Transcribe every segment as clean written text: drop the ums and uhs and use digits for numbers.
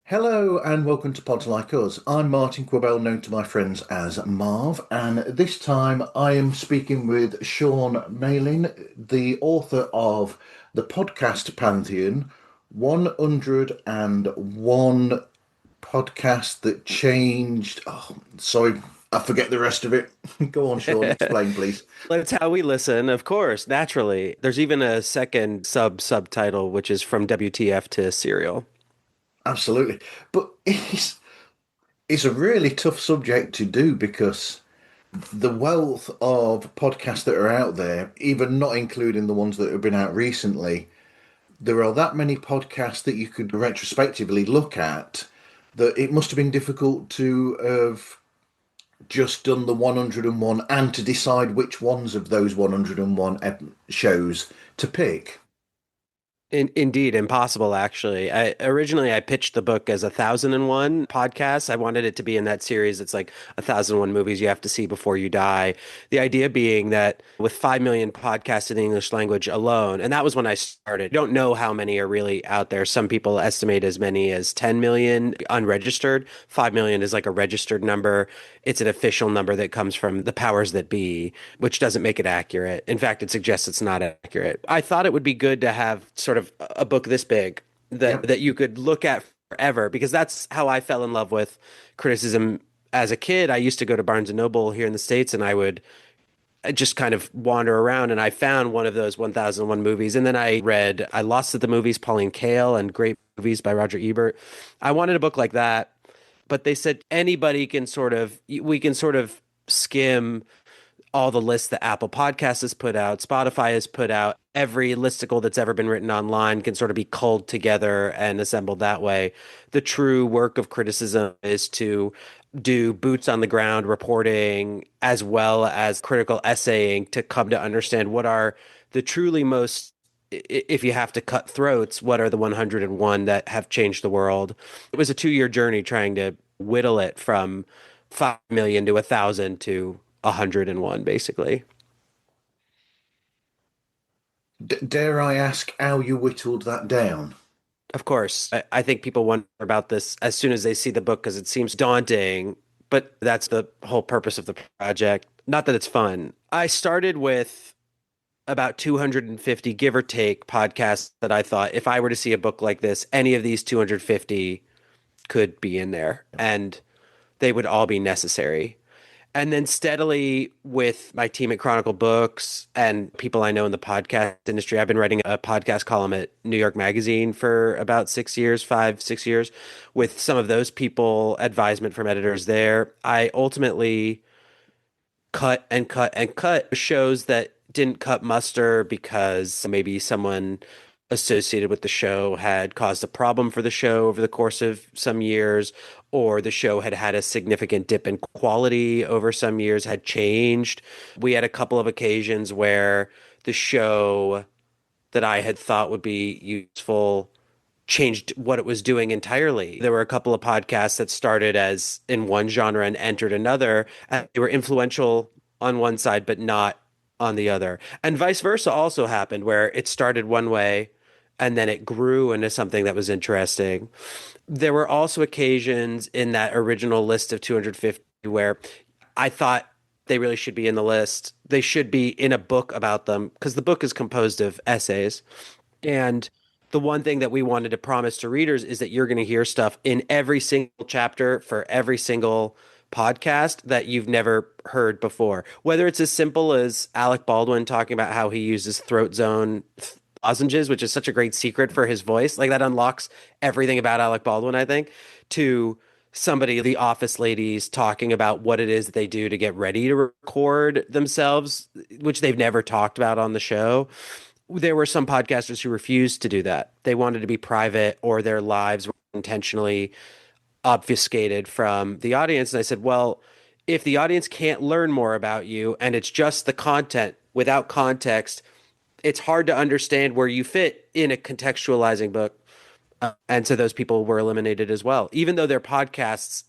Hello and welcome to Pods Like Us. I'm Martin Quibell, known to my friends as Marv, and this time I am speaking with Sean Malin, the author of the podcast Pantheon, 101 podcast that changed. Oh, sorry, I forget the rest of it. Go on, Sean, explain, please. That's how we listen, of course, naturally. There's even a second subtitle, which is from WTF to Serial. Absolutely. But it's a really tough subject to do because the wealth of podcasts that are out there, even not including the ones that have been out recently, there are that many podcasts that you could retrospectively look at that it must have been difficult to have just done the 101 and to decide which ones of those 101 shows to pick. Indeed, impossible, actually. Originally I pitched the book as 1001 podcasts. I wanted it to be in that series. It's like 1001 movies you have to see before you die. The idea being that with 5 million podcasts in the English language alone, and that was when I started. Don't know how many are really out there. Some people estimate as many as 10 million unregistered. 5 million is like a registered number. It's an official number that comes from the powers that be, which doesn't make it accurate. In fact, it suggests it's not accurate. I thought it would be good to have sort of a book this big Yep. that you could look at forever, because that's how I fell in love with criticism as a kid. I used to go to Barnes and Noble here in the States, and I would just kind of wander around, and I found one of those 1001 movies, and then I read I Lost at the Movies, Pauline Kael, and Great Movies by Roger Ebert. I wanted a book like that, but they said anybody can sort of we can sort of skim all the lists that Apple Podcasts has put out, Spotify has put out, every listicle that's ever been written online can sort of be culled together and assembled that way. The true work of criticism is to do boots on the ground reporting as well as critical essaying to come to understand what are the truly most, if you have to cut throats, what are the 101 that have changed the world. It was a 2-year journey trying to whittle it from 5 million to 1,000 to 101, basically. Dare I ask how you whittled that down? Of course, I think people wonder about this as soon as they see the book because it seems daunting, but that's the whole purpose of the project. Not that it's fun. I started with about 250, give or take, podcasts that I thought if I were to see a book like this, any of these 250 could be in there and they would all be necessary. And then steadily with my team at Chronicle Books and people I know in the podcast industry, I've been writing a podcast column at New York Magazine for about 6 years, 5, 6 years, with some of those people, advisement from editors there. I ultimately cut and cut and cut shows that didn't cut muster because maybe someone associated with the show had caused a problem for the show over the course of some years, or the show had had a significant dip in quality over some years, had changed. We had a couple of occasions where the show that I had thought would be useful changed what it was doing entirely. There were a couple of podcasts that started as in one genre and entered another. And they were influential on one side, but not on the other. And vice versa also happened where it started one way and then it grew into something that was interesting. There were also occasions in that original list of 250 where I thought they really should be in the list. They should be in a book about them because the book is composed of essays. And the one thing that we wanted to promise to readers is that you're going to hear stuff in every single chapter for every single podcast that you've never heard before. Whether it's as simple as Alec Baldwin talking about how he uses throat zone lozenges, which is such a great secret for his voice, like that unlocks everything about Alec Baldwin, I think, to somebody, the office ladies, talking about what it is that they do to get ready to record themselves, which they've never talked about on the show. There were some podcasters who refused to do that. They wanted to be private or their lives were intentionally obfuscated from the audience. And I said, well, if the audience can't learn more about you and it's just the content without context, it's hard to understand where you fit in a contextualizing book. And so those people were eliminated as well, even though their podcasts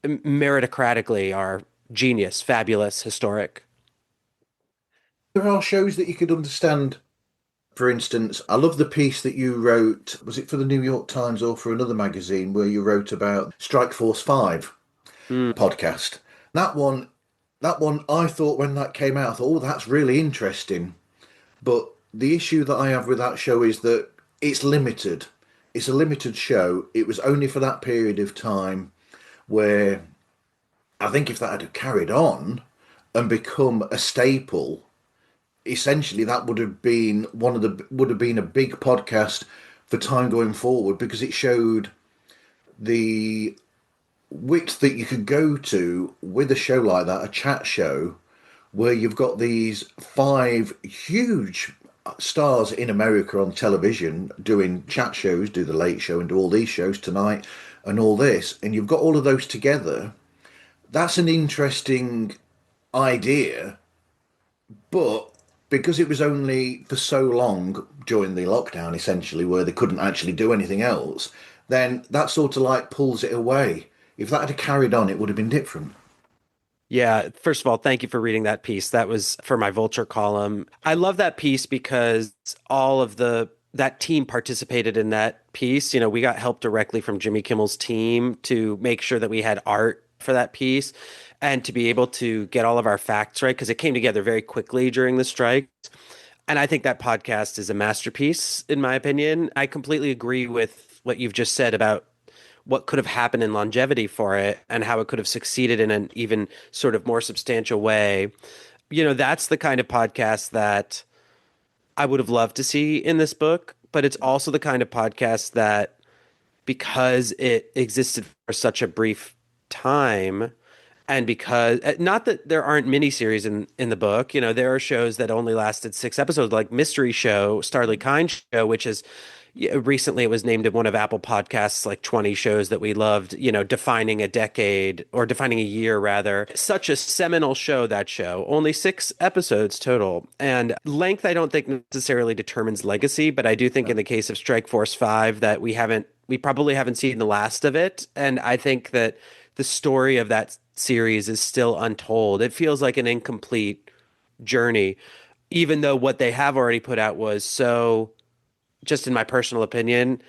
meritocratically are genius, fabulous, historic. There are shows that you could understand. For instance, I love the piece that you wrote. Was it for the New York Times or for another magazine where you wrote about Strike Force 5 Mm. podcast? That one, that one, I thought when that came out, I thought, oh, that's really interesting. But the issue that I have with that show is that it's limited. It's a limited show. It was only for that period of time where I think if that had carried on and become a staple, essentially that would have been would have been a big podcast for time going forward because it showed the width that you could go to with a show like that, a chat show, where you've got these five huge stars in America on television doing chat shows, do the Late Show and do all these shows tonight and all this, and you've got all of those together. That's an interesting idea, but because it was only for so long during the lockdown, essentially, where they couldn't actually do anything else, then that sort of like pulls it away. If that had carried on, it would have been different. Yeah, first of all, thank you for reading that piece. That was for my Vulture column. I love that piece because all of the that team participated in that piece. You know, we got help directly from Jimmy Kimmel's team to make sure that we had art for that piece and to be able to get all of our facts right because it came together very quickly during the strike. And I think that podcast is a masterpiece, in my opinion. I completely agree with what you've just said about what could have happened in longevity for it and how it could have succeeded in an even sort of more substantial way. You know, that's the kind of podcast that I would have loved to see in this book, but it's also the kind of podcast that because it existed for such a brief time and because not that there aren't miniseries in the book, you know, there are shows that only lasted 6 episodes, like Mystery Show, Starley Kine Show, which is recently it was named in one of Apple Podcasts like 20 shows that we loved, you know, defining a decade or defining a year rather. Such a seminal show, that show. Only 6 episodes total. And length I don't think necessarily determines legacy, but I do think in the case of Strike Force 5 that we probably haven't seen the last of it. And I think that the story of that series is still untold. It feels like an incomplete journey, even though what they have already put out was so, just in my personal opinion,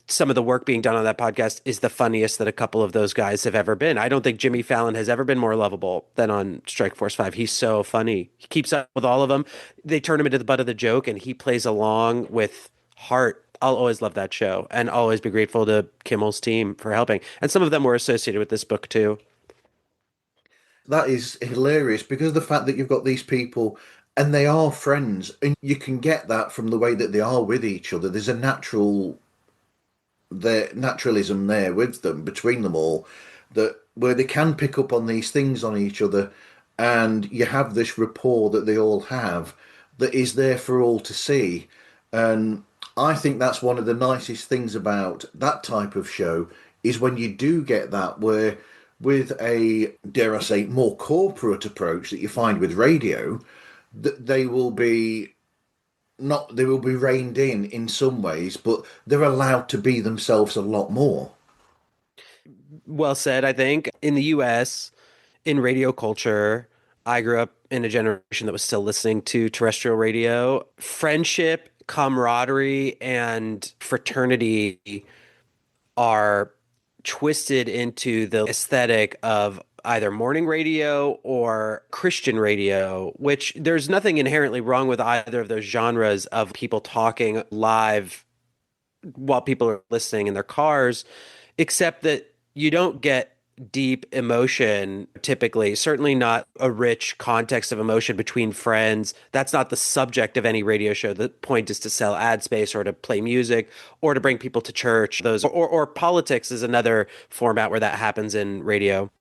some of the work being done on that podcast is the funniest that a couple of those guys have ever been. I don't think Jimmy Fallon has ever been more lovable than on Strike Force 5. He's so funny. He keeps up with all of them. They turn him into the butt of the joke and he plays along with heart. I'll always love that show and always be grateful to Kimmel's team for helping. And some of them were associated with this book too. That is hilarious because of the fact that you've got these people and they are friends, and you can get that from the way that they are with each other. There's a their naturalism there with them between them all that where they can pick up on these things on each other, and you have this rapport that they all have that is there for all to see. And I think that's one of the nicest things about that type of show is when you do get that where with a dare I say more corporate approach that you find with radio, that they will be not they will be reined in some ways, but they're allowed to be themselves a lot more. Well said, I think. In the US, in radio culture, I grew up in a generation that was still listening to terrestrial radio. Friendship, camaraderie, and fraternity are twisted into the aesthetic of either morning radio or Christian radio, which there's nothing inherently wrong with either of those genres of people talking live while people are listening in their cars, except that you don't get deep emotion typically, certainly not a rich context of emotion between friends. That's not the subject of any radio show. The point is to sell ad space or to play music or to bring people to church. Those or politics is another format where that happens in radio.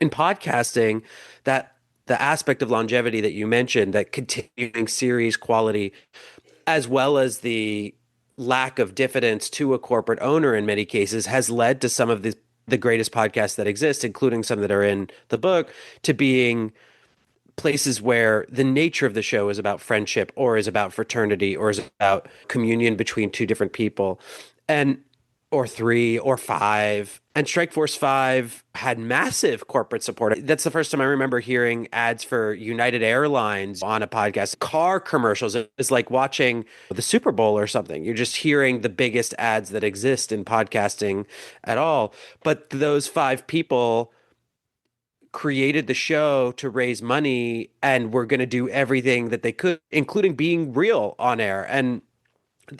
In podcasting, that the aspect of longevity that you mentioned, that continuing series quality, as well as the lack of diffidence to a corporate owner in many cases has led to some of the greatest podcasts that exist, including some that are in the book, to being places where the nature of the show is about friendship or is about fraternity or is about communion between two different people and or three or five. And Strike Force 5 had massive corporate support. That's the first time I remember hearing ads for United Airlines on a podcast. Car commercials is like watching the Super Bowl or something. You're just hearing the biggest ads that exist in podcasting at all. But those five people created the show to raise money and were going to do everything that they could, including being real on air. And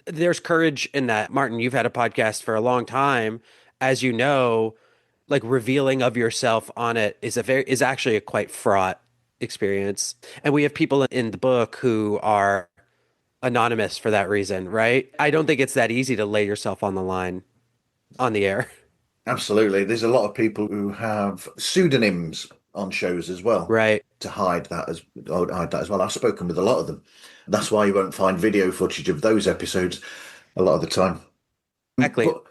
there's courage in that. Martin, you've had a podcast for a long time. As you know, like revealing of yourself on it is actually a quite fraught experience. And we have people in the book who are anonymous for that reason, right? I don't think it's that easy to lay yourself on the line on the air. Absolutely. There's a lot of people who have pseudonyms on shows as well Right. to hide that as well. I've spoken with a lot of them. That's why you won't find video footage of those episodes a lot of the time. Exactly. But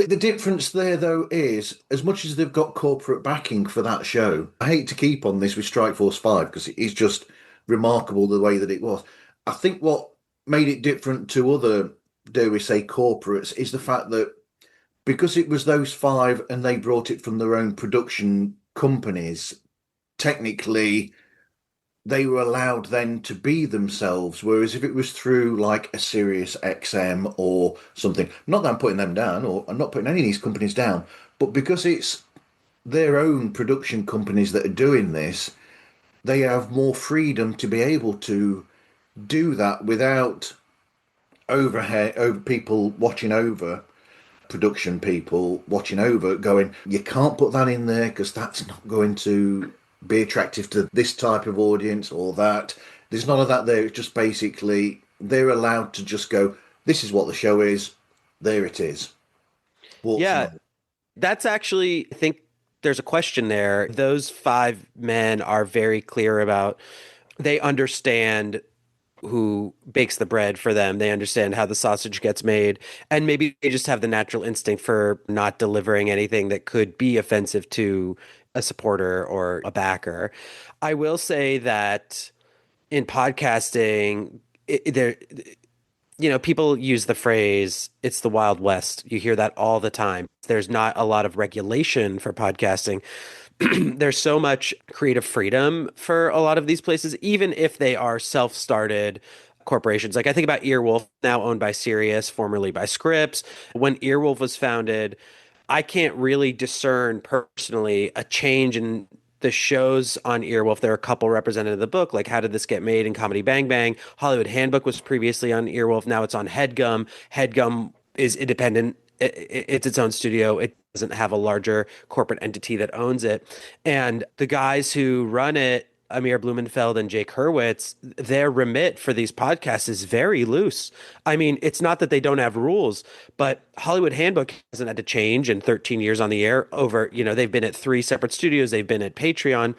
the difference there, though, is as much as they've got corporate backing for that show, I hate to keep on this with Strike Force 5 because it is just remarkable the way that it was. I think what made it different to other, dare we say, corporates is the fact that because it was those five and they brought it from their own production companies, technically they were allowed then to be themselves. Whereas if it was through like a Sirius XM or something, not that I'm putting them down or I'm not putting any of these companies down, but because it's their own production companies that are doing this, they have more freedom to be able to do that without overhead over people watching over production people watching over going, you can't put that in there because that's not going to be attractive to this type of audience or that. There's none of that there. It's just basically they're allowed to just go, this is what the show is, there it is. Warts and Yeah, all. that's actually, I think there's a question there. Those five men are very clear about, they understand who bakes the bread for them. They understand how the sausage gets made. And maybe they just have the natural instinct for not delivering anything that could be offensive to a supporter or a backer. I will say that in podcasting, there, people use the phrase, it's the Wild West. You hear that all the time. There's not a lot of regulation for podcasting. There's so much creative freedom for a lot of these places, even if they are self-started corporations. Like I think about Earwolf, now owned by Sirius, formerly by Scripps. When Earwolf was founded, I can't really discern personally a change in the shows on Earwolf. There are a couple represented in the book, like How Did This Get Made and Comedy Bang Bang. Hollywood Handbook was previously on Earwolf. Now it's on HeadGum. HeadGum is independent. It's its own studio. It doesn't have a larger corporate entity that owns it. And the guys who run it, Amir Blumenfeld and Jake Hurwitz, their remit for these podcasts is very loose. I mean, it's not that they don't have rules, but Hollywood Handbook hasn't had to change in 13 years on the air over, they've been at three separate studios, they've been at Patreon.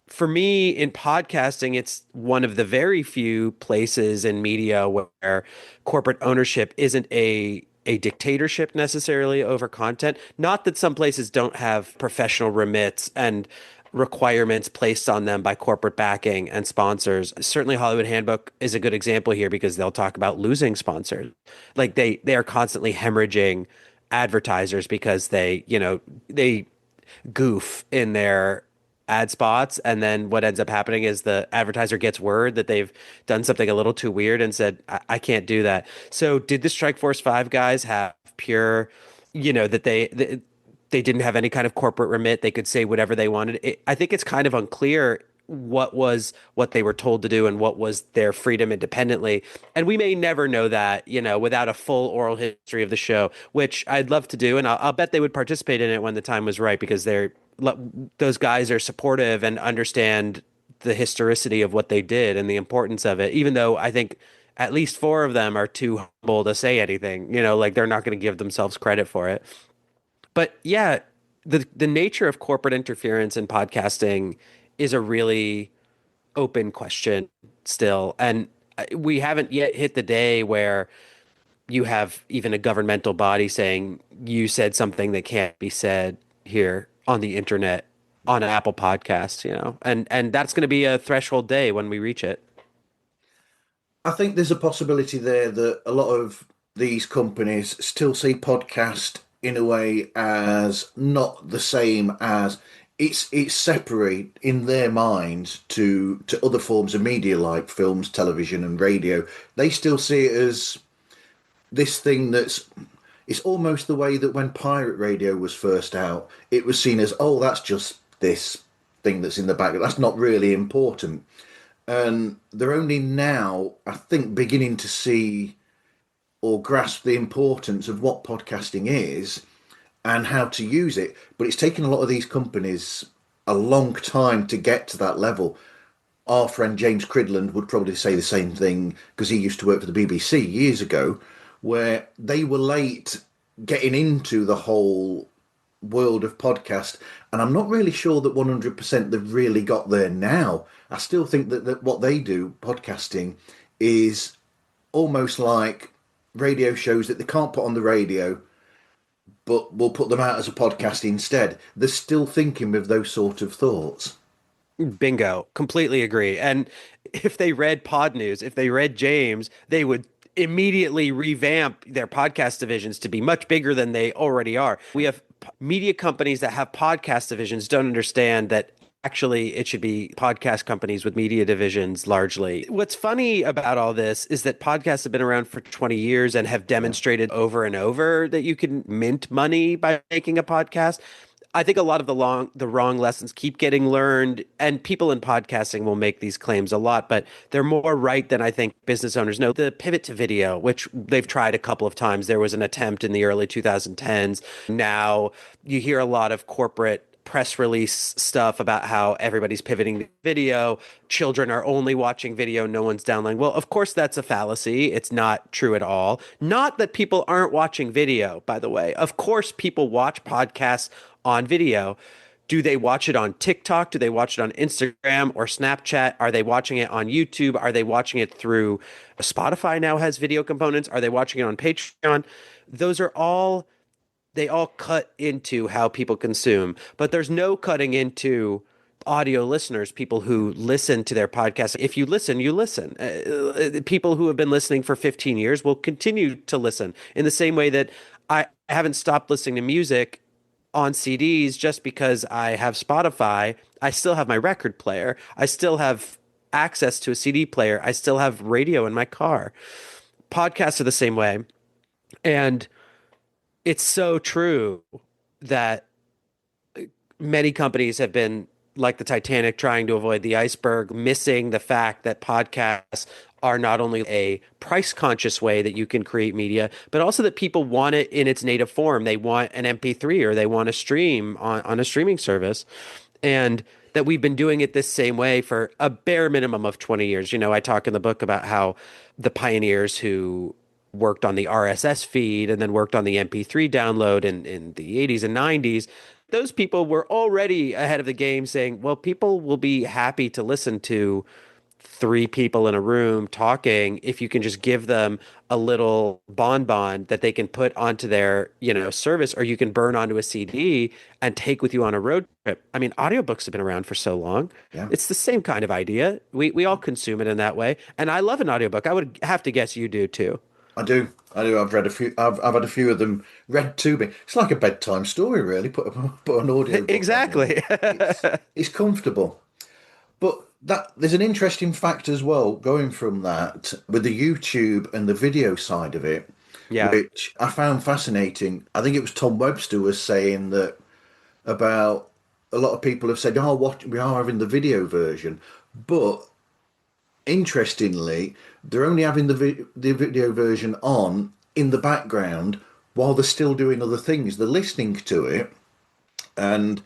For me, in podcasting, it's one of the very few places in media where corporate ownership isn't a dictatorship necessarily over content. Not that some places don't have professional remits and requirements placed on them by corporate backing and sponsors. Certainly Hollywood Handbook is a good example here because they'll talk about losing sponsors. Like they are constantly hemorrhaging advertisers because they goof in their ad spots, and then what ends up happening is the advertiser gets word that they've done something a little too weird and said, I can't do that. So did the Strike Force 5 guys have pure, that they didn't have any kind of corporate remit, they could say whatever they wanted? I think it's kind of unclear what they were told to do and what was their freedom independently. And we may never know that, without a full oral history of the show, which I'd love to do. And I'll bet they would participate in it when the time was right because those guys are supportive and understand the historicity of what they did and the importance of it, even though I think at least four of them are too humble to say anything, like they're not going to give themselves credit for it. But yeah, the nature of corporate interference in podcasting is a really open question still. And we haven't yet hit the day where you have even a governmental body saying you said something that can't be said. here on the internet on Apple Podcasts, and that's going to be a threshold day when we reach it. I think there's a possibility there that a lot of these companies still see podcast in a way as not the same as it's separate in their minds to other forms of media like films, television, and radio. They still see it as this thing that's it's almost the way that when pirate radio was first out, it was seen as, oh, that's just this thing that's in the back. That's not really important. And they're only now, I think, beginning to see or grasp the importance of what podcasting is and how to use it. But it's taken a lot of these companies a long time to get to that level. Our friend James Cridland would probably say the same thing because he used to work for the BBC years ago, where they were late getting into the whole world of podcast. And I'm not really sure that 100% they've really got there now. I still think that what they do, podcasting, is almost like radio shows that they can't put on the radio, but we'll put them out as a podcast instead. They're still thinking with those sort of thoughts. Bingo. Completely agree. And if they read Pod News, if they read James, they would immediately revamp their podcast divisions to be much bigger than they already are. We have media companies that have podcast divisions don't understand that actually it should be podcast companies with media divisions largely. What's funny about all this is that podcasts have been around for 20 years and have Yeah. demonstrated over and over that you can mint money by making a podcast. I think a lot of the wrong lessons keep getting learned, and people in podcasting will make these claims a lot, but they're more right than I think business owners know. The pivot to video, which they've tried a couple of times, there was an attempt in the early 2010s. Now you hear a lot of corporate press release stuff about how everybody's pivoting to video. Children are only watching video. No one's downloading. Well, of course, that's a fallacy. It's not true at all. Not that people aren't watching video, by the way. Of course, people watch podcasts on video. Do they watch it on TikTok? Do they watch it on Instagram or Snapchat? Are they watching it on YouTube? Are they watching it through Spotify now has video components? Are they watching it on Patreon? Those are all they all cut into how people consume, but there's no cutting into audio listeners, people who listen to their podcast. If you listen, you listen. People who have been listening for 15 years will continue to listen in the same way that I haven't stopped listening to music on CDs just because I have Spotify. I still have my record player. I still have access to a CD player. I still have radio in my car. Podcasts are the same way. And it's so true that many companies have been like the Titanic trying to avoid the iceberg, missing the fact that podcasts are not only a price conscious way that you can create media, but also that people want it in its native form. They want an MP3 or they want to stream on a streaming service. And that we've been doing it this same way for a bare minimum of 20 years. I talk in the book about how the pioneers who worked on the RSS feed and then worked on the MP3 download in the 80s and 90s, those people were already ahead of the game saying, well, people will be happy to listen to three people in a room talking if you can just give them a little bonbon that they can put onto their, service, or you can burn onto a CD and take with you on a road trip. I mean, audiobooks have been around for so long. Yeah. It's the same kind of idea. We all consume it in that way. And I love an audiobook. I would have to guess you do too. I do. I do. I've read a few. I've had a few of them read to me. It's like a bedtime story, really. Put an audio book on, and Exactly. it's comfortable. But that there's an interesting fact as well going from that with the YouTube and the video side of it, Yeah. which I found fascinating. I think it was Tom Webster was saying that about a lot of people have said, "Oh, what we are having the video version," but interestingly, they're only having the video version on in the background while they're still doing other things. They're listening to it, and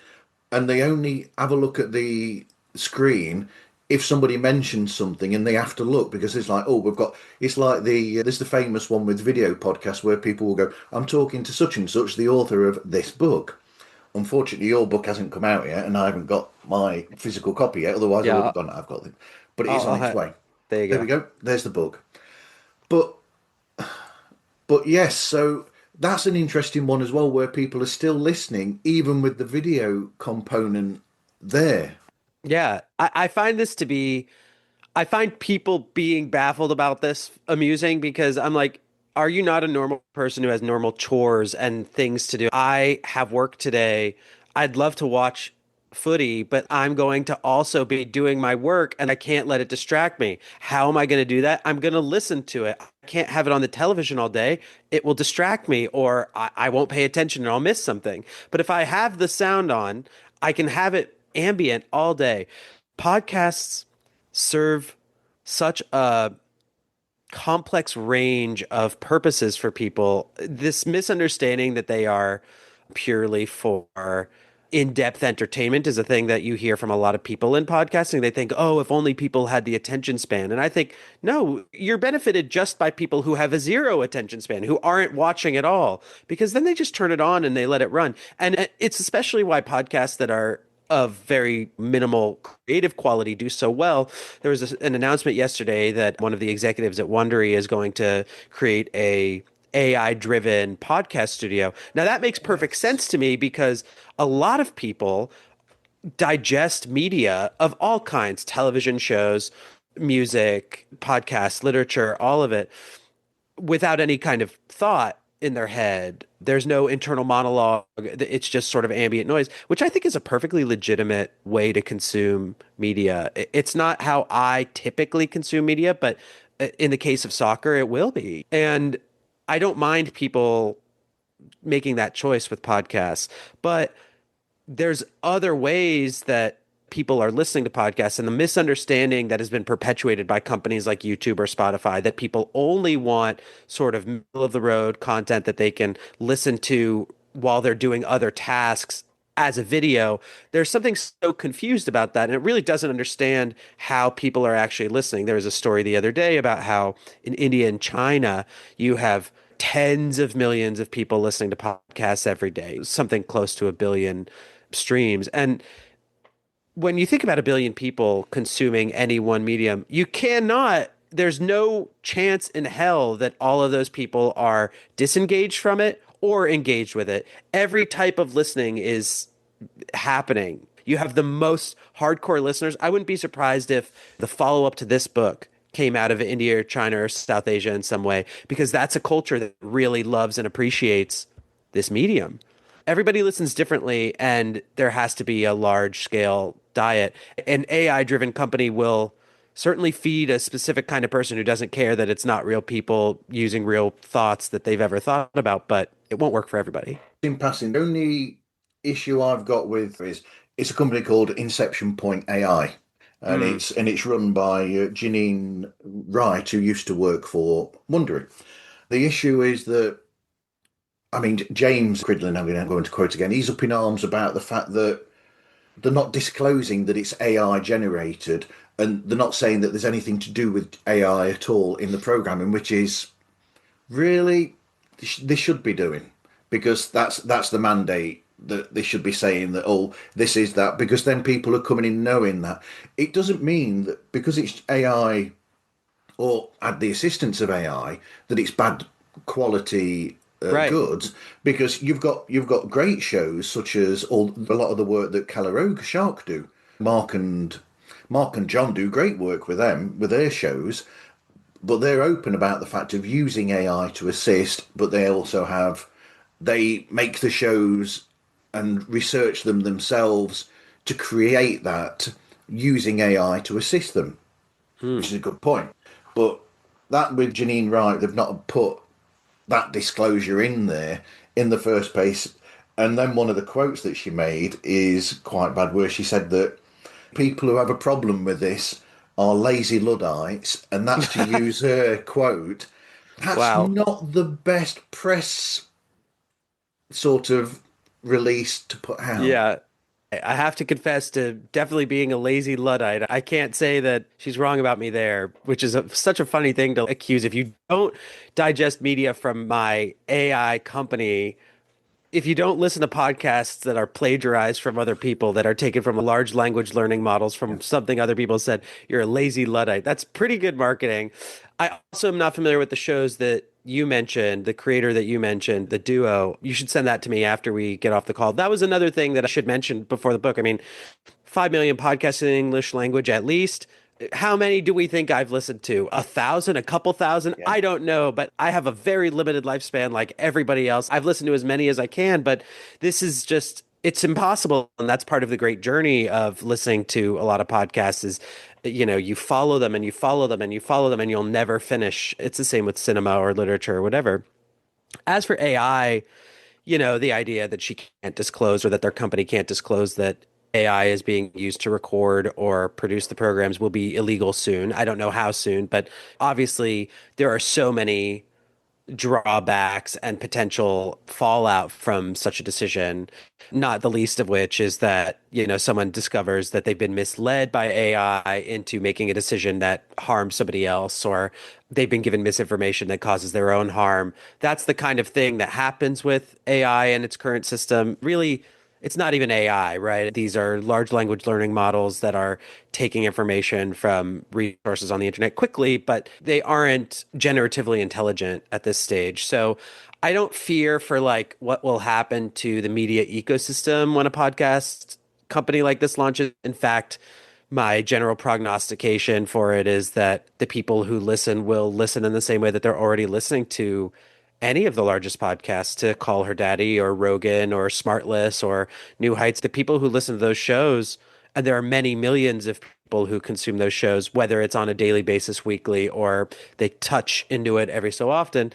they only have a look at the screen if somebody mentions something, and they have to look because it's like, oh, we've got. It's like there's the famous one with video podcasts where people will go, "I'm talking to such and such, the author of this book." Unfortunately, your book hasn't come out yet, and I haven't got my physical copy yet. Otherwise, I would Yeah. have gone. I've got it, but it is on its way. There you There we go. go. There's the book. But yes, so that's an interesting one as well, where people are still listening, even with the video component there. Yeah, I find this to be I find people being baffled about this amusing because I'm like, are you not a normal person who has normal chores and things to do? I have work today. I'd love to watch footy, but I'm going to also be doing my work and I can't let it distract me. How am I going to do that? I'm going to listen to it. I can't have it on the television all day. It will distract me or I won't pay attention and I'll miss something. But if I have the sound on, I can have it ambient all day. Podcasts serve such a complex range of purposes for people. This misunderstanding that they are purely for in-depth entertainment is a thing that you hear from a lot of people in podcasting. They think, oh, if only people had the attention span. And I think, no, you're benefited just by people who have a zero attention span, who aren't watching at all, because then they just turn it on and they let it run. And it's especially why podcasts that are of very minimal creative quality do so well. There was an announcement yesterday that one of the executives at Wondery is going to create a AI driven podcast studio. Now that makes perfect Yes. sense to me because a lot of people digest media of all kinds, television shows, music, podcasts, literature, all of it without any kind of thought in their head. There's no internal monologue. It's just sort of ambient noise, which I think is a perfectly legitimate way to consume media. It's not how I typically consume media, but in the case of soccer, it will be. And I don't mind people making that choice with podcasts, but there's other ways that people are listening to podcasts and the misunderstanding that has been perpetuated by companies like YouTube or Spotify that people only want sort of middle of the road content that they can listen to while they're doing other tasks as a video. There's something so confused about that, and it really doesn't understand how people are actually listening. There was a story the other day about how in India and China, you have tens of millions of people listening to podcasts every day, something close to a billion streams. And when you think about a billion people consuming any one medium, you cannot, there's no chance in hell that all of those people are disengaged from it or engaged with it. Every type of listening is happening. You have the most hardcore listeners. I wouldn't be surprised if the follow up to this book came out of India or China or South Asia in some way, because that's a culture that really loves and appreciates this medium. Everybody listens differently, and there has to be a large scale diet. An AI driven company will certainly feed a specific kind of person who doesn't care that it's not real people using real thoughts that they've ever thought about, but it won't work for everybody. In passing, the only issue I've got with is it's a company called Inception Point AI, and Mm, it's run by Janine Wright, who used to work for Wondery. The issue is that, I mean, James Cridlin, I'm going to quote again, he's up in arms about the fact that they're not disclosing that it's AI generated, and they're not saying that there's anything to do with AI at all in the programming, which is really they should be doing, because that's the mandate, that they should be saying that, oh, this is that, because then people are coming in knowing that. It doesn't mean that because it's AI or at the assistance of AI that it's bad quality right. goods, because you've got great shows such as a lot of the work that Calaroga Shark do. Mark and Mark and John do great work with them with their shows, but they're open about the fact of using AI to assist, but they make the shows and research them themselves to create that using AI to assist them, Hmm. which is a good point. But that with Janine Wright, they've not put that disclosure in there in the first place. And then one of the quotes that she made is quite bad, where she said that people who have a problem with this are lazy Luddites, and that's to use her quote. That's Wow. not the best press sort of release to put out. Yeah. I have to confess to definitely being a lazy Luddite. I can't say that she's wrong about me there, which is such a funny thing to accuse. If you don't digest media from my AI company, if you don't listen to podcasts that are plagiarized from other people, that are taken from large language learning models Yeah. from something other people said, you're a lazy Luddite. That's pretty good marketing. I also am not familiar with the shows that you mentioned, the creator that you mentioned, the duo, you should send that to me after we get off the call. That was another thing that I should mention before the book. I mean, 5 million podcasts in the English language at least. How many do we think I've listened to? 1,000, a couple thousand? Yeah. I don't know, but I have a very limited lifespan like everybody else. I've listened to as many as I can, but this is just, it's impossible. And that's part of the great journey of listening to a lot of podcasts is, you follow them and you follow them and you follow them and you'll never finish. It's the same with cinema or literature or whatever. As for AI, the idea that she can't disclose or that their company can't disclose that AI is being used to record or produce the programs will be illegal soon. I don't know how soon, but obviously there are so many drawbacks and potential fallout from such a decision, not the least of which is that, someone discovers that they've been misled by AI into making a decision that harms somebody else, or they've been given misinformation that causes their own harm. That's the kind of thing that happens with AI and its current system. Really, it's not even AI, right? These are large language learning models that are taking information from resources on the internet quickly, but they aren't generatively intelligent at this stage. So I don't fear for like what will happen to the media ecosystem when a podcast company like this launches. In fact, my general prognostication for it is that the people who listen will listen in the same way that they're already listening to any of the largest podcasts, to Call Her Daddy or Rogan or Smartless or New Heights. The people who listen to those shows, and there are many millions of people who consume those shows, whether it's on a daily basis, weekly, or they touch into it every so often.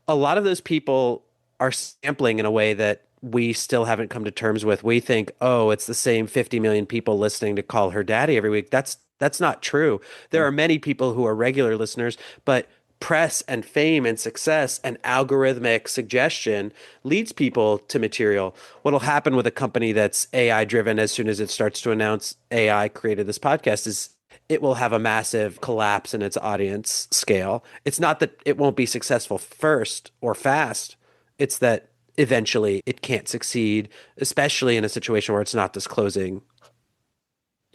A lot of those people are sampling in a way that we still haven't come to terms with. We think, oh, it's the same 50 million people listening to Call Her Daddy every week. That's not true. There Mm. are many people who are regular listeners, but press and fame and success and algorithmic suggestion leads people to material. What'll happen with a company that's AI driven as soon as it starts to announce AI created this podcast is it will have a massive collapse in its audience scale. It's not that it won't be successful first or fast. It's that eventually it can't succeed, especially in a situation where it's not disclosing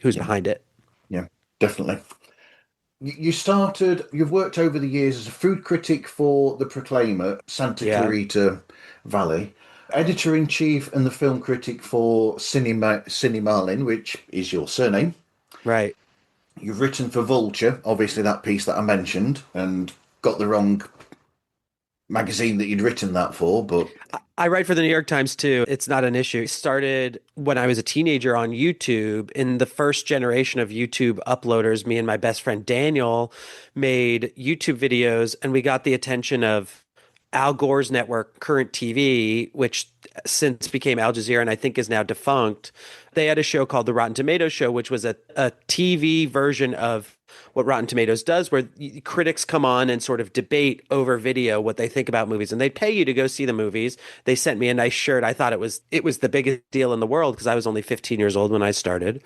who's Yeah. behind it. Yeah, definitely. You've worked over the years as a food critic for The Proclaimer, Santa Yeah, Clarita Valley, editor-in-chief and the film critic for Malin, which is your surname. right. You've written for Vulture, obviously that piece that I mentioned, and got the wrong magazine that you'd written that for, but I write for the New York Times too. It's not an issue. It started when I was a teenager on YouTube. In the first generation of YouTube uploaders, me and my best friend Daniel made YouTube videos, and we got the attention of Al Gore's network, Current TV, which since became Al Jazeera and I think is now defunct. They had a show called The Rotten Tomatoes Show, which was a TV version of what Rotten Tomatoes does, where critics come on and sort of debate over video what they think about movies, and they'd pay you to go see the movies. They sent me a nice shirt. I thought it was the biggest deal in the world because I was only 15 years old when I started.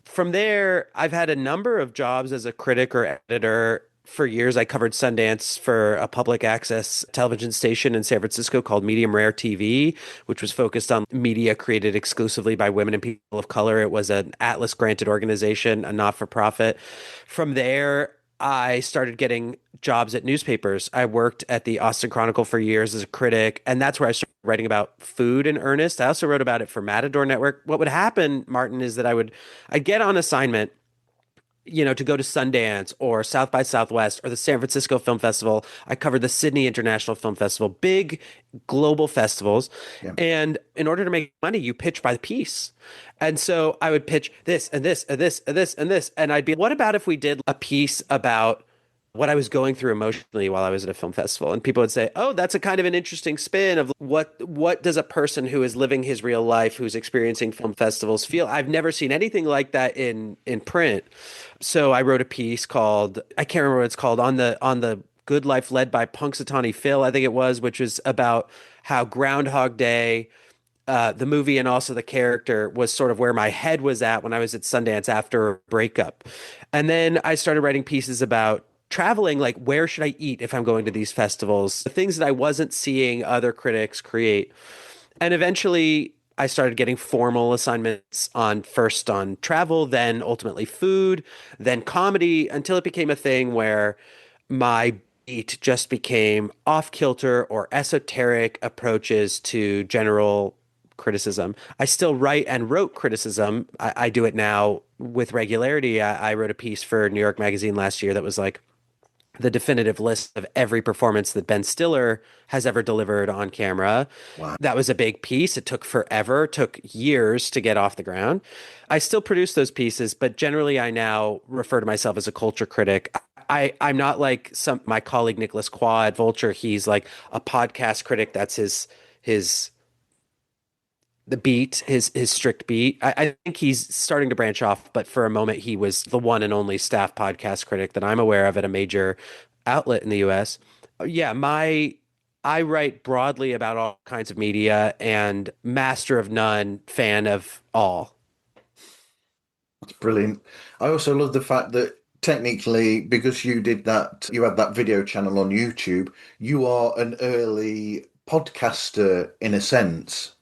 From there, I've had a number of jobs as a critic or editor. For years, I covered Sundance for a public access television station in San Francisco called Medium Rare TV, which was focused on media created exclusively by women and people of color. It was an Atlas granted organization, a not for profit. From there, I started getting jobs at newspapers. I worked at the Austin Chronicle for years as a critic, and that's where I started writing about food in earnest. I also wrote about it for Matador Network. What would happen, Martin, is that I'd get on assignment, to go to Sundance or South by Southwest or the San Francisco Film Festival. I covered the Sydney International Film Festival, big global festivals. yeah. And in order to make money, you pitch by the piece. And so I would pitch this and this and this and this and this. And I'd be, what about if we did a piece about what I was going through emotionally while I was at a film festival? And people would say, "Oh, that's a kind of an interesting spin of what does a person who is living his real life, who's experiencing film festivals feel?" I've never seen anything like that in print. So I wrote a piece called, I can't remember what it's called, on the Good Life Led by Punxsutawney Phil, I think it was, which was about how Groundhog Day, the movie and also the character, was sort of where my head was at when I was at Sundance after a breakup. And then I started writing pieces about traveling, like where should I eat if I'm going to these festivals, the things that I wasn't seeing other critics create. And eventually I started getting formal assignments on first on travel, then ultimately food, then comedy, until it became a thing where my it just became off-kilter or esoteric approaches to general criticism. I still write and wrote criticism. I do it now with regularity. I wrote a piece for New York Magazine last year that was like the definitive list of every performance that Ben Stiller has ever delivered on camera. Wow. That was a big piece. It took forever, took years to get off the ground. I still produce those pieces, but generally I now refer to myself as a culture critic. I'm not like some my colleague Nicholas Qua at Vulture. He's like a podcast critic. That's his the beat, his strict beat. I think he's starting to branch off, but for a moment he was the one and only staff podcast critic that I'm aware of at a major outlet in the US. Yeah, my I write broadly about all kinds of media and master of none, fan of all. That's brilliant. I also love the fact that technically, because you did that, you had that video channel on YouTube, you are an early podcaster in a sense.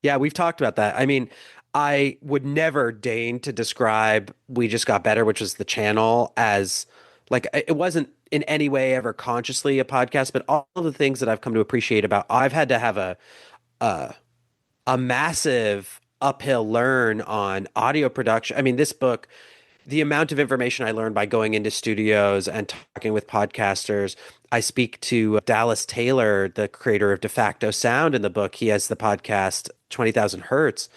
Yeah, we've talked about that. I mean, I would never deign to describe We Just Got Better, which was the channel, as like it wasn't in any way ever consciously a podcast, but all of the things that I've come to appreciate about I've had to have a, a massive uphill learn on audio production. I mean, this book, the amount of information I learned by going into studios and talking with podcasters. I speak to Dallas Taylor, the creator of De facto Sound in the book. He has the podcast 20,000 Hertz.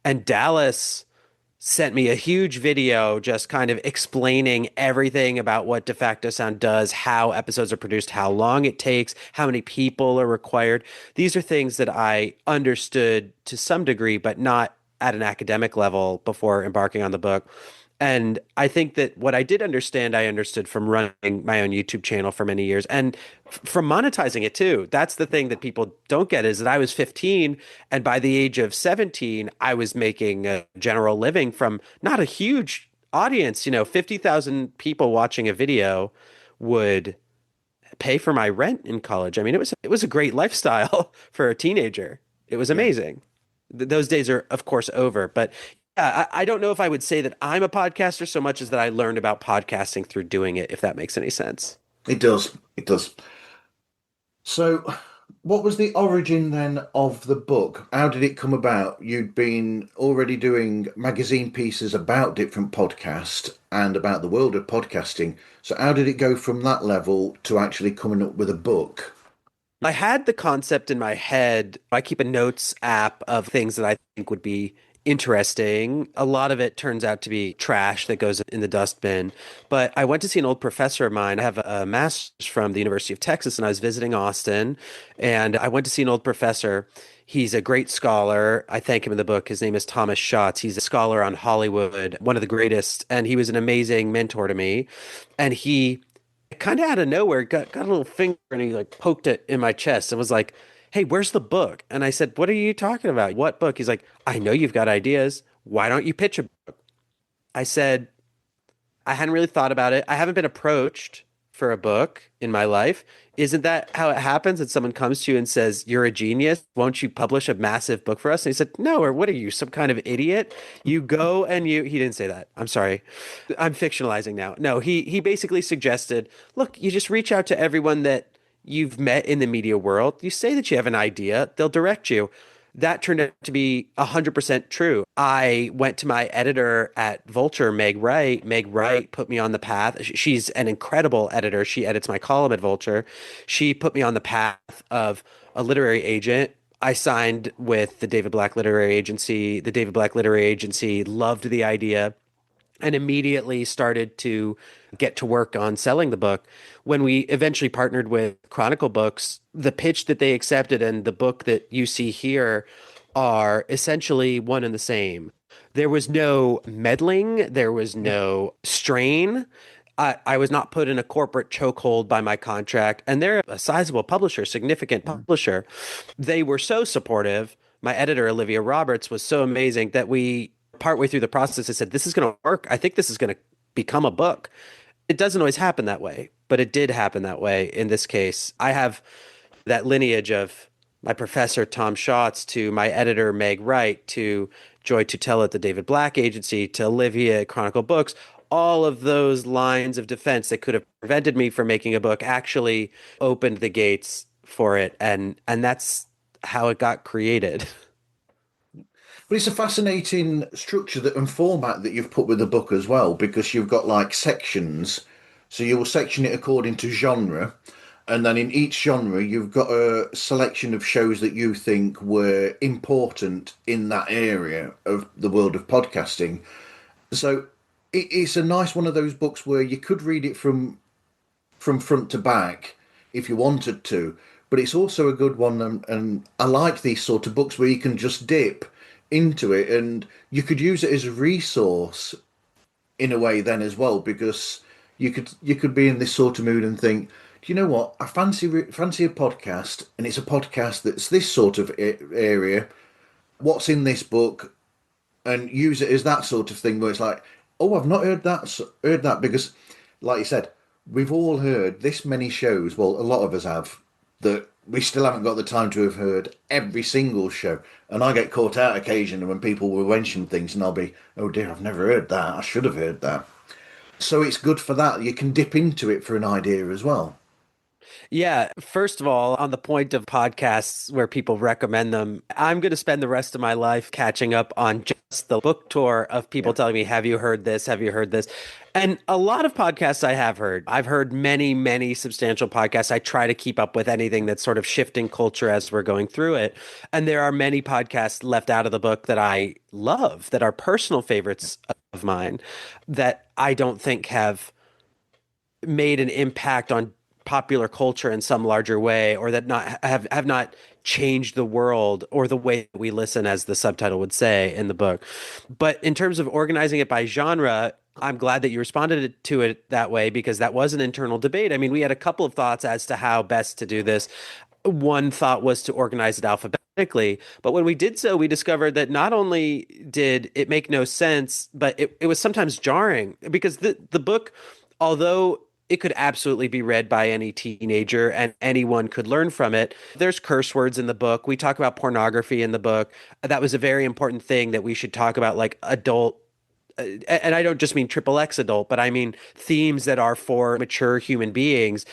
And Dallas sent me a huge video just kind of explaining everything about what De facto Sound does, how episodes are produced, how long it takes, how many people are required. These are things that I understood to some degree, but not at an academic level before embarking on the book. And I think that what I did understand, I understood from running my own YouTube channel for many years and from monetizing it too. That's the thing that people don't get is that I was 15 and by the age of 17, I was making a general living from not a huge audience. 50,000 people watching a video would pay for my rent in college. I mean, it was a great lifestyle for a teenager. It was Yeah, amazing. Those days are, of course, over. But yeah, I don't know if I would say that I'm a podcaster so much as that I learned about podcasting through doing it, if that makes any sense. it does. It does. So, what was the origin then of the book? How did it come about? You'd been already doing magazine pieces about different podcasts and about the world of podcasting. So, how did it go from that level to actually coming up with a book? I had the concept in my head. I keep a notes app of things that I think would be interesting. A lot of it turns out to be trash that goes in the dustbin. But I went to see an old professor of mine. I have a master's from the University of Texas, and I was visiting Austin. And I went to see an old professor. He's a great scholar. I thank him in the book. His name is Thomas Schatz. He's a scholar on Hollywood, one of the greatest. And he was an amazing mentor to me. And he kind of out of nowhere got a little finger and he like poked it in my chest and was like, "Hey, where's the book?" And I said, "What are you talking about? What book?" He's like, "I know you've got ideas. Why don't you pitch a book?" I said, I hadn't really thought about it. I haven't been approached for a book in my life. Isn't that how it happens? That someone comes to you and says, "You're a genius. Won't you publish a massive book for us?" And he said, "No, or what are you, some kind of idiot? You go and he didn't say that. I'm sorry. I'm fictionalizing now. No, he basically suggested, look, you just reach out to everyone that you've met in the media world. You say that you have an idea, they'll direct you. That turned out to be 100% true. I went to my editor at Vulture, Meg Wright. Meg Wright put me on the path. She's an incredible editor. She edits my column at Vulture. She put me on the path of a literary agent. I signed with the David Black Literary Agency. The David Black Literary Agency loved the idea and immediately started to get to work on selling the book. When we eventually partnered with Chronicle Books, the pitch that they accepted and the book that you see here are essentially one and the same. There was no meddling, there was no strain. I was not put in a corporate chokehold by my contract, and they're a sizable publisher, significant publisher. They were so supportive. My editor, Olivia Roberts, was so amazing that we partway through the process, I said, "This is going to work. I think this is going to become a book." It doesn't always happen that way, but it did happen that way in this case. I have that lineage of my professor, Tom Schatz, to my editor, Meg Wright, to Joy Tutela at the David Black Agency, to Olivia at Chronicle Books, all of those lines of defense that could have prevented me from making a book actually opened the gates for it, and that's how it got created. But it's a fascinating structure that and format that you've put with the book as well, because you've got like sections. So you will section it according to genre, and then in each genre you've got a selection of shows that you think were important in that area of the world of podcasting. So it's a nice one of those books where you could read it from front to back if you wanted to, but it's also a good one, and I like these sort of books where you can just dip into it and you could use it as a resource in a way then as well, because you could be in this sort of mood and think, do you know what, I fancy a podcast, and it's a podcast that's this sort of area, what's in this book, and use it as that sort of thing where it's like, oh, I've not heard that because, like you said, we've all heard this many shows. Well, a lot of us have, that we still haven't got the time to have heard every single show. And I get caught out occasionally when people will mention things, and I'll be, oh dear, I've never heard that. I should have heard that. So it's good for that. You can dip into it for an idea as well. Yeah, first of all, on the point of podcasts where people recommend them, I'm going to spend the rest of my life catching up on just the book tour of people Yeah. telling me, have you heard this? Have you heard this? And a lot of podcasts I have heard. I've heard many, many substantial podcasts. I try to keep up with anything that's sort of shifting culture as we're going through it. And there are many podcasts left out of the book that I love, that are personal favorites of mine, that I don't think have made an impact on popular culture in some larger way, or that not have not changed the world or the way we listen, as the subtitle would say in the book. But in terms of organizing it by genre, I'm glad that you responded to it that way, because that was an internal debate. I mean, we had a couple of thoughts as to how best to do this. One thought was to organize it alphabetically, but when we did so, we discovered that not only did it make no sense, but it was sometimes jarring, because the book, although it could absolutely be read by any teenager and anyone could learn from it. There's curse words in the book. We talk about pornography in the book. That was a very important thing that we should talk about, like adult, and I don't just mean triple X adult, but I mean themes that are for mature human beings.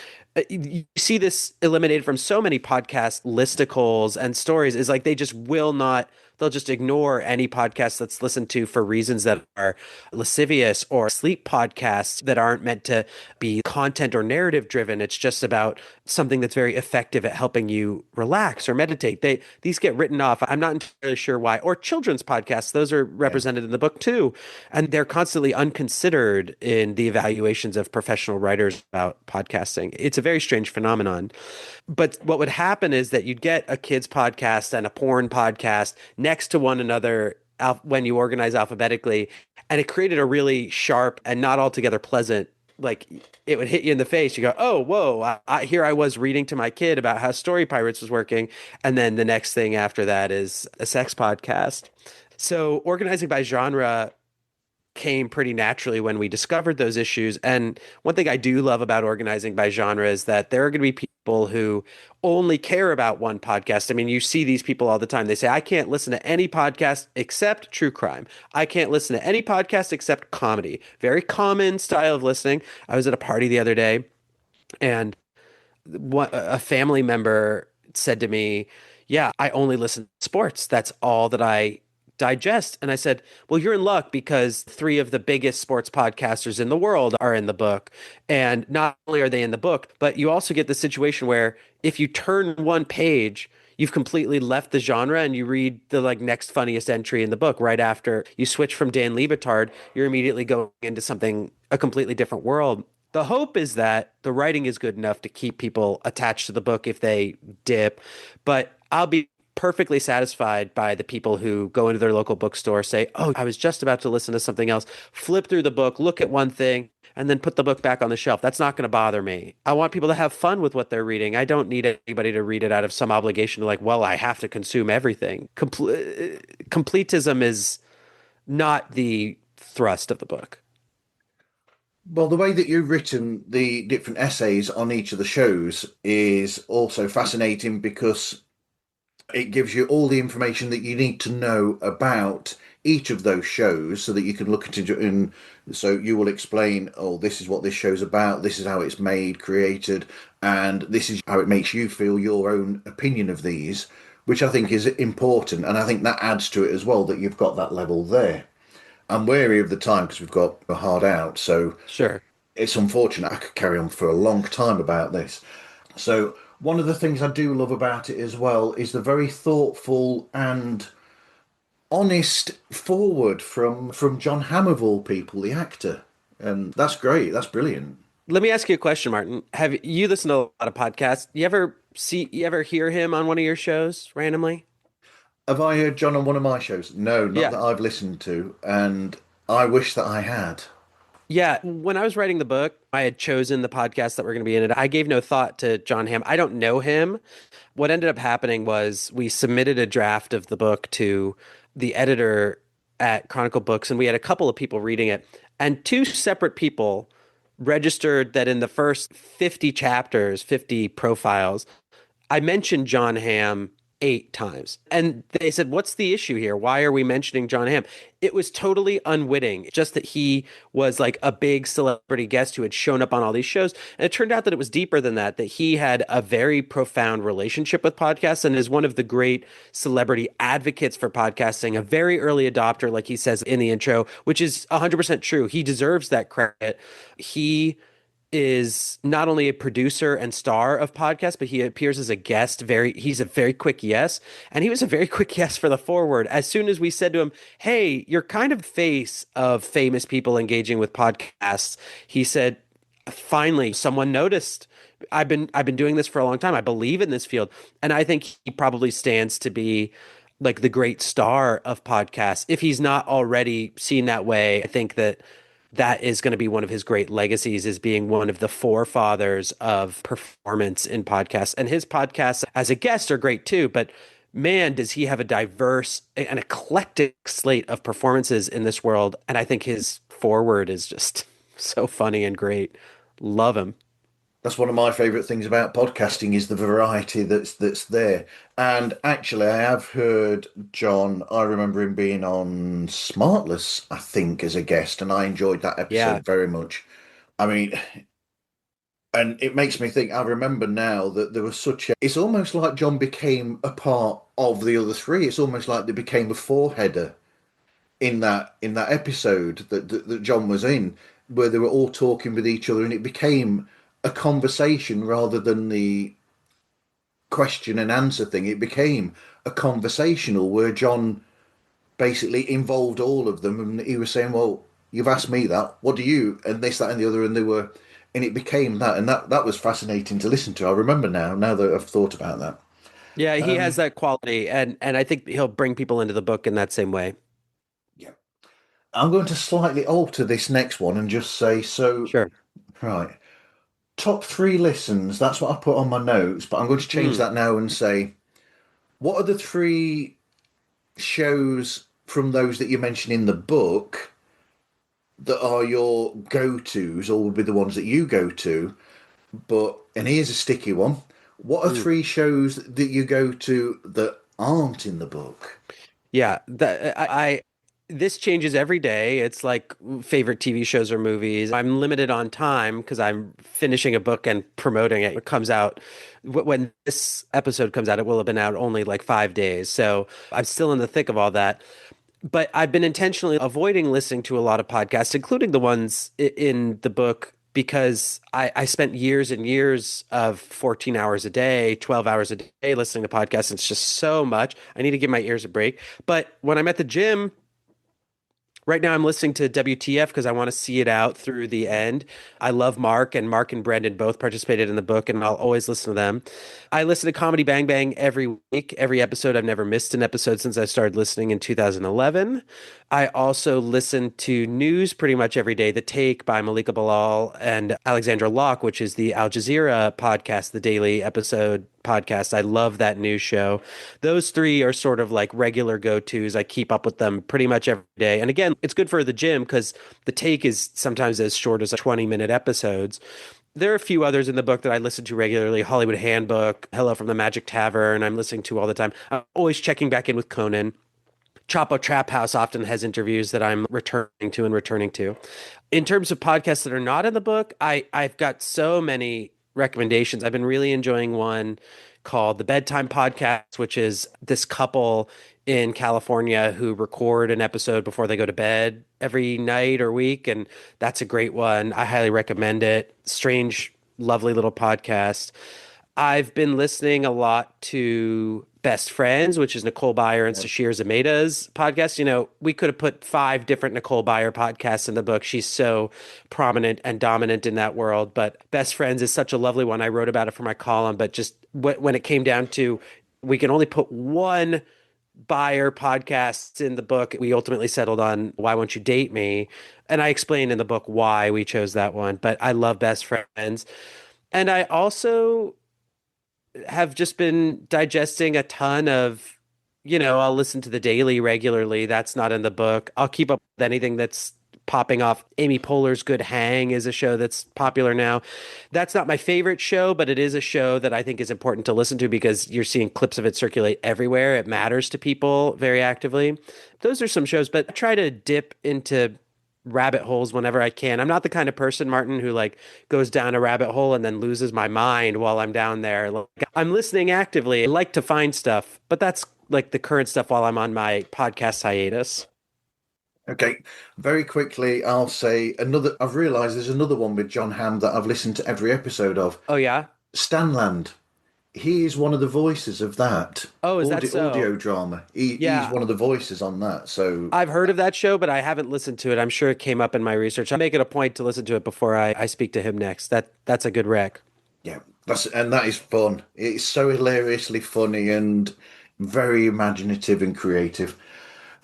You see this eliminated from so many podcast listicles and stories, is like they just will not, they'll just ignore any podcast that's listened to for reasons that are lascivious, or sleep podcasts that aren't meant to be content or narrative driven. It's just about something that's very effective at helping you relax or meditate. These get written off. I'm not entirely sure why. Or children's podcasts, those are Yeah. represented in the book too. And they're constantly unconsidered in the evaluations of professional writers about podcasting. It's a very strange phenomenon. But what would happen is that you'd get a kids podcast and a porn podcast next to one another when you organize alphabetically, and it created a really sharp and not altogether pleasant, like, it would hit you in the face. You go, oh, whoa, here I was reading to my kid about how Story Pirates was working, and then the next thing after that is a sex podcast. So organizing by genre came pretty naturally when we discovered those issues. And one thing I do love about organizing by genre is that there are going to be people who only care about one podcast. I mean, you see these people all the time. They say, I can't listen to any podcast except true crime. I can't listen to any podcast except comedy. Very common style of listening. I was at a party the other day, and a family member said to me, yeah, I only listen to sports. That's all that I digest. And I said, well, you're in luck, because three of the biggest sports podcasters in the world are in the book. And not only are they in the book, but you also get the situation where if you turn one page, you've completely left the genre and you read the like next funniest entry in the book right after you switch from Dan Lebatard, you're immediately going into something, a completely different world. The hope is that the writing is good enough to keep people attached to the book if they dip, but I'll be perfectly satisfied by the people who go into their local bookstore, say, oh, I was just about to listen to something else, flip through the book, look at one thing, and then put the book back on the shelf. That's not going to bother me. I want people to have fun with what they're reading. I don't need anybody to read it out of some obligation to, like, well, I have to consume everything. Completism is not the thrust of the book. Well, the way that you've written the different essays on each of the shows is also fascinating because It gives you all the information that you need to know about each of those shows so that you can look at it and so you will explain, oh, this is what this show's about, this is how it's made, created, and this is how it makes you feel, your own opinion of these, which I think is important. And I think that adds to it as well that you've got that level there. I'm wary of the time because we've got a hard out. So Sure. it's unfortunate. I could carry on for a long time about this. So one of the things I do love about it as well is the very thoughtful and honest forward from John Hamm of all people, the actor. And that's great. That's brilliant. Let me ask you a question, Martin. Have you listened to a lot of podcasts? You ever hear him on one of your shows randomly? Have I heard John on one of my shows? No, not Yeah. that I've listened to, and I wish that I had. Yeah, when I was writing the book, I had chosen the podcasts that were going to be in it. I gave no thought to John Hamm. I don't know him. What ended up happening was we submitted a draft of the book to the editor at Chronicle Books, and we had a couple of people reading it, and two separate people registered that in the first 50 chapters, 50 profiles, I mentioned John Hamm 8 times. And they said, "What's the issue here? Why are we mentioning John Hamm?" It was totally unwitting, just that he was like a big celebrity guest who had shown up on all these shows. And it turned out that it was deeper than that, that he had a very profound relationship with podcasts and is one of the great celebrity advocates for podcasting, a very early adopter, like he says in the intro, which is 100% true. He deserves that credit. He is not only a producer and star of podcasts, but he appears as a guest. He's a very quick yes. And he was a very quick yes for the forward. As soon as we said to him, "Hey, you're kind of the face of famous people engaging with podcasts," he said, "Finally, someone noticed. I've been doing this for a long time. I believe in this field." And I think he probably stands to be like the great star of podcasts. If he's not already seen that way, I think that is going to be one of his great legacies, is being one of the forefathers of performance in podcasts. And his podcasts as a guest are great too, but man, does he have a diverse and eclectic slate of performances in this world. And I think his forward is just so funny and great. Love him. That's one of my favorite things about podcasting is the variety that's there. And actually, I have heard John. I remember him being on Smartless, I think, as a guest, and I enjoyed that Yeah. episode very much. I mean, and it makes me think. I remember now that there was such a. It's almost like John became a part of the other three. It's almost like they became a four-header in that episode that John was in, where they were all talking with each other, and it became a conversation rather than the question and answer thing. It became a conversational where John basically involved all of them, and he was saying, "Well, you've asked me that. What do you?" And this, that, and the other, and they were, and it became that, and that was fascinating to listen to. I remember now that I've thought about that. Yeah, he has Um, that quality, and I think he'll bring people into the book in that same way. yeah, I'm going to slightly alter this next one and just say so. Sure. Right, top three listens. That's what I put on my notes, but I'm going to change Hmm. that now and say, what are the three shows from those that you mention in the book that are your go-tos or would be the ones that you go to? But, and here's a sticky one. What are Hmm. three shows that you go to that aren't in the book? Yeah, this changes every day. It's like favorite TV shows or movies. I'm limited on time because I'm finishing a book and promoting it. It comes out when this episode comes out, it will have been out only like 5 days. So I'm still in the thick of all that. But I've been intentionally avoiding listening to a lot of podcasts, including the ones in the book, because I spent years and years of 14 hours a day, 12 hours a day listening to podcasts. It's just so much. I need to give my ears a break. But when I'm at the gym, right now, I'm listening to WTF because I want to see it out through the end. I love Mark, and Mark and Brendan both participated in the book, and I'll always listen to them. I listen to Comedy Bang Bang every week, every episode. I've never missed an episode since I started listening in 2011. I also listen to news pretty much every day. The Take by Malika Bilal and Alexandra Locke, which is the Al Jazeera podcast, the daily episode podcast. I love that news show. Those three are sort of like regular go-tos. I keep up with them pretty much every day. And again, it's good for the gym because the Take is sometimes as short as 20-minute episodes. There are a few others in the book that I listen to regularly. Hollywood Handbook, Hello from the Magic Tavern, I'm listening to all the time. I'm always checking back in with Conan. Chapo Trap House often has interviews that I'm returning to and returning to. In terms of podcasts that are not in the book, I've got so many recommendations. I've been really enjoying one called the Bedtime Podcast, which is this couple in California who record an episode before they go to bed every night or week, and that's a great one. I highly recommend it. Strange, lovely little podcast. I've been listening a lot to Best Friends, which is Nicole Byer and Sashir Zamata's podcast. You know, we could have put five different Nicole Byer podcasts in the book. She's so prominent and dominant in that world. But Best Friends is such a lovely one. I wrote about it for my column, but just when it came down to we can only put one Byer podcast in the book, we ultimately settled on Why Won't You Date Me? And I explained in the book why we chose that one. But I love Best Friends. And I also have just been digesting a ton of, I'll listen to the Daily regularly. That's not in the book. I'll keep up with anything that's popping off. Amy Poehler's Good Hang is a show that's popular now. That's not my favorite show, but it is a show that I think is important to listen to because you're seeing clips of it circulate everywhere. It matters to people very actively. Those are some shows, but I try to dip into rabbit holes whenever I can. I'm not the kind of person, Martin, who like goes down a rabbit hole and then loses my mind while I'm down there. Like, I'm listening actively. I like to find stuff, but that's like the current stuff while I'm on my podcast hiatus. Okay, very quickly, I'll say another. I've realised there's another one with John Hamm that I've listened to every episode of. Oh yeah. Stanland. He is one of the voices of that Oh, is that so? audio drama. He's Yeah. one of the voices on that. So I've heard of that show, but I haven't listened to it. I'm sure it came up in my research. I make it a point to listen to it before I speak to him next. That's a good rec. yeah, that is fun. It's so hilariously funny and very imaginative and creative.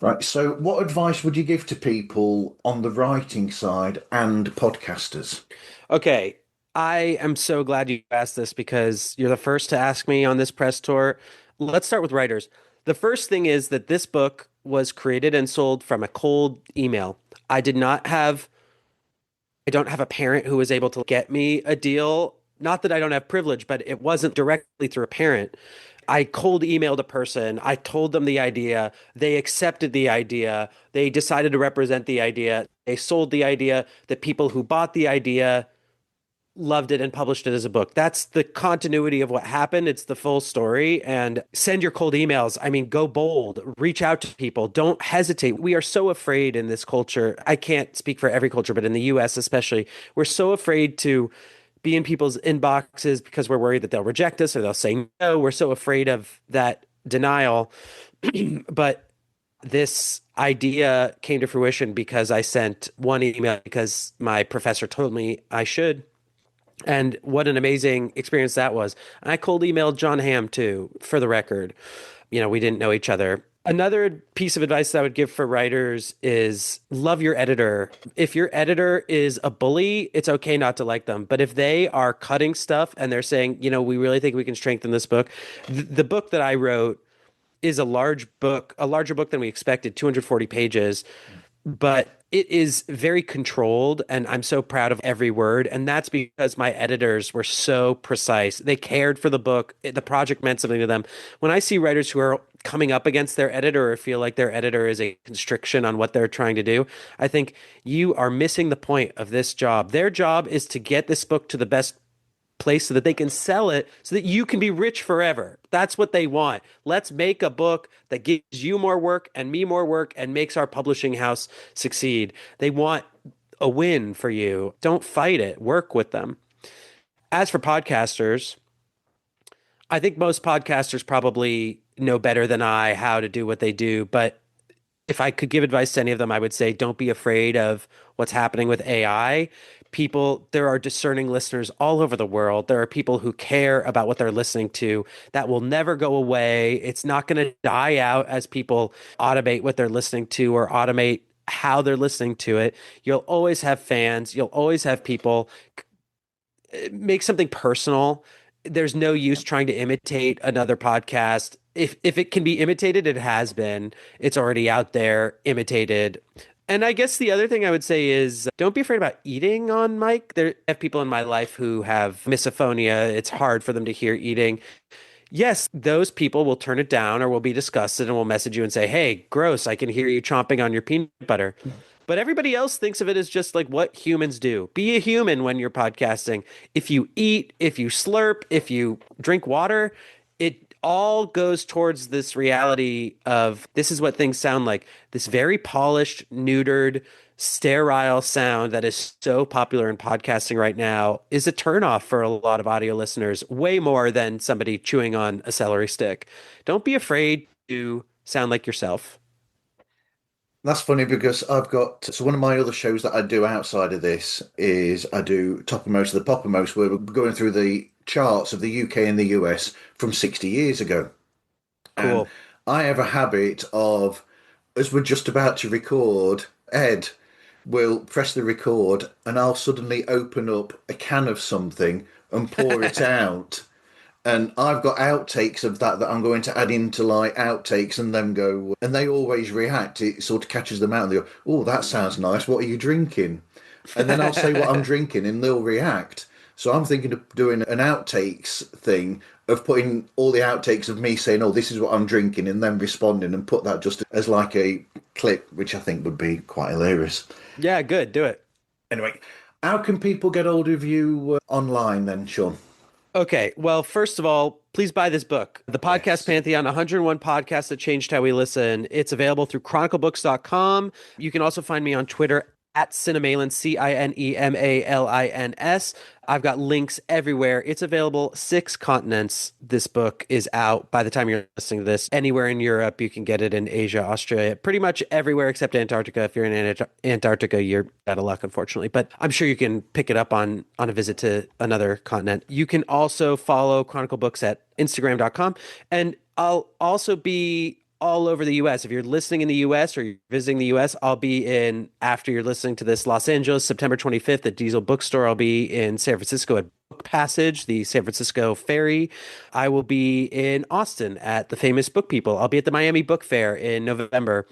Right. So, what advice would you give to people on the writing side and podcasters? Okay. I am so glad you asked this because you're the first to ask me on this press tour. Let's start with writers. The first thing is that this book was created and sold from a cold email. I did not have, I don't have a parent who was able to get me a deal. Not that I don't have privilege, but it wasn't directly through a parent. I cold emailed a person. I told them the idea. They accepted the idea. They decided to represent the idea. They sold the idea. The people who bought the idea loved it and published it as a book. That's the continuity of what happened. It's the full story. And send your cold emails. I mean, go bold, reach out to people. Don't hesitate. We are so afraid in this culture. I can't speak for every culture, but in the US especially, we're so afraid to be in people's inboxes because we're worried that they'll reject us or they'll say no. We're so afraid of that denial. But this idea came to fruition because I sent one email because my professor told me I should. And what an amazing experience that was. And I cold emailed John Hamm too, for the record. We didn't know each other. Another piece of advice that I would give for writers is love your editor. If your editor is a bully, it's okay not to like them. But if they are cutting stuff and they're saying, we really think we can strengthen this book, the book that I wrote is a larger book than we expected, 240 pages, but it is very controlled and I'm so proud of every word. And that's because my editors were so precise. They cared for the book. The project meant something to them. When I see writers who are coming up against their editor or feel like their editor is a constriction on what they're trying to do, I think you are missing the point of this job. Their job is to get this book to the best place so that they can sell it so that you can be rich forever. That's what they want. Let's make a book that gives you more work and me more work and makes our publishing house succeed. They want a win for you. Don't fight it. Work with them. As for podcasters, I think most podcasters probably know better than I how to do what they do, but if I could give advice to any of them, I would say don't be afraid of what's happening with AI. There are discerning listeners all over the world. There are people who care about what they're listening to. That will never go away. It's not going to die out as people automate what they're listening to or automate how they're listening to it. You'll always have fans. You'll always have people. Make something personal. There's no use trying to imitate another podcast. If it can be imitated, it has been. It's already out there, imitated. And I guess the other thing I would say is don't be afraid about eating on mic. There I have people in my life who have misophonia. It's hard for them to hear eating. Yes, those people will turn it down or will be disgusted and will message you and say, "Hey, gross, I can hear you chomping on your peanut butter." But everybody else thinks of it as just like what humans do. Be a human when you're podcasting. If you eat, if you slurp, if you drink water, it all goes towards this reality of this is what things sound like. This very polished, neutered, sterile sound that is so popular in podcasting right now is a turnoff for a lot of audio listeners, way more than somebody chewing on a celery stick. Don't be afraid to sound like yourself. That's funny because I've got so one of my other shows that I do outside of this is I do Toppermost of the Poppermost, where we're going through the charts of the UK and the US from 60 years ago. And Cool. I have a habit of, as we're just about to record, Ed will press the record and I'll suddenly open up a can of something and pour it out. And I've got outtakes of that I'm going to add into like outtakes and then go, and they always react. It sort of catches them out and they go, "Oh, that sounds nice. What are you drinking?" And then I'll say what I'm drinking and they'll react. So I'm thinking of doing an outtakes thing of putting all the outtakes of me saying, "Oh, this is what I'm drinking," and then responding and put that just as like a clip, which I think would be quite hilarious. Yeah, good. Do it. Anyway, how can people get hold of you online then, Sean? Okay. Well, first of all, please buy this book, The Podcast Yes. Pantheon, 101 Podcasts That Changed How We Listen. It's available through chroniclebooks.com. You can also find me on Twitter at Cinemalin, Cinemalins. I've got links everywhere. It's available 6 continents. This book is out by the time you're listening to this. Anywhere in Europe, you can get it in Asia, Australia, pretty much everywhere except Antarctica. If you're in Antarctica, you're out of luck, unfortunately. But I'm sure you can pick it up on a visit to another continent. You can also follow Chronicle Books at Instagram.com. And I'll also be all over the US. If you're listening in the US or you're visiting the US, I'll be in, after you're listening to this, Los Angeles, September 25th at Diesel Bookstore. I'll be in San Francisco at Book Passage, the San Francisco Ferry. I will be in Austin at the Famous Book People. I'll be at the Miami Book Fair in November.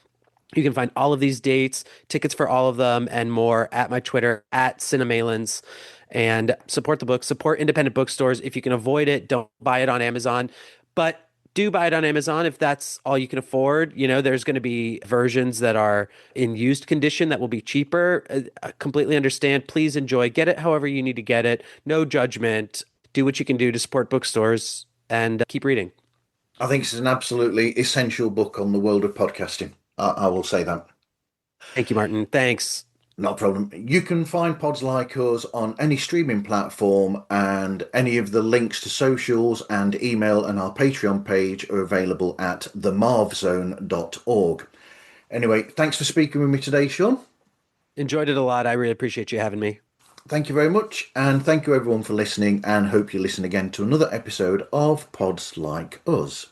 You can find all of these dates, tickets for all of them, and more at my Twitter, at Cinemalins. And support the book, support independent bookstores. If you can avoid it, don't buy it on Amazon. But do buy it on Amazon if that's all you can afford. You know, there's going to be versions that are in used condition that will be cheaper. I completely understand. Please enjoy. Get it however you need to get it. No judgment. Do what you can do to support bookstores and keep reading. I think it's an absolutely essential book on the world of podcasting. I will say that. Thank you, Martin. Thanks. Not a problem. You can find Pods Like Us on any streaming platform, and any of the links to socials and email and our Patreon page are available at themarvzone.org. Anyway, thanks for speaking with me today, Sean. Enjoyed it a lot. I really appreciate you having me. Thank you very much, and thank you everyone for listening, and hope you listen again to another episode of Pods Like Us.